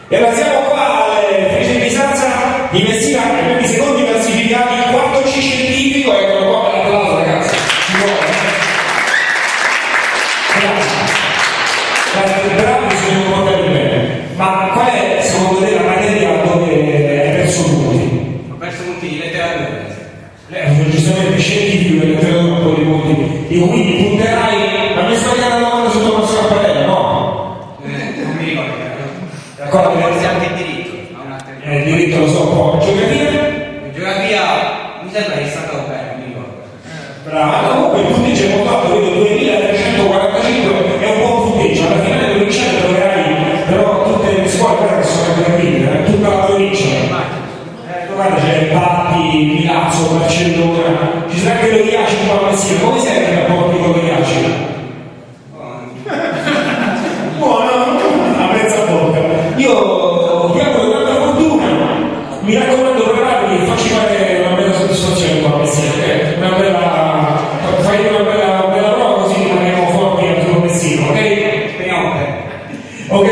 E allora siamo qua alle Felice di Sanza di Messina, per i secondi classificati, il quarto C scientifico, eccolo qua per l'applauso ragazzi. Grazie, bravi, si devono portare bene. Ma qual è secondo te la materia dove hai perso punti? Ho perso punti di letteratura. Giustamente scientifico e letteratura un po' di punti. Dico, quindi punterai, ma mi è sbagliata la domanda su Tommaso Campanella, no? Non mi ricordo. D'accordo? Forse anche il diritto. Il diritto lo so un po'. Geografia? Geografia mi sembra che è stato bene, non mi ricordo. Bravo, comunque il punteggio è molto alto, vedo 2345, è un buon punteggio. Alla finale provinciale troverai però tutte le scuole che sono categorie, tutta la provincia. Guarda, c'è Batti, Milazzo, Barcellona, ci sarà anche lo Iaci qua a Messina. Come serve il rapporto con lo Iaci? Buono, a mezza bocca. Io ti auguro tanta fortuna, mi raccomando, preparatevi e facci fare una bella soddisfazione qua a Messina, una bella, fai una bella prova così rimaniamo forti anche con Messina, ok? Speriamo bene. Ok,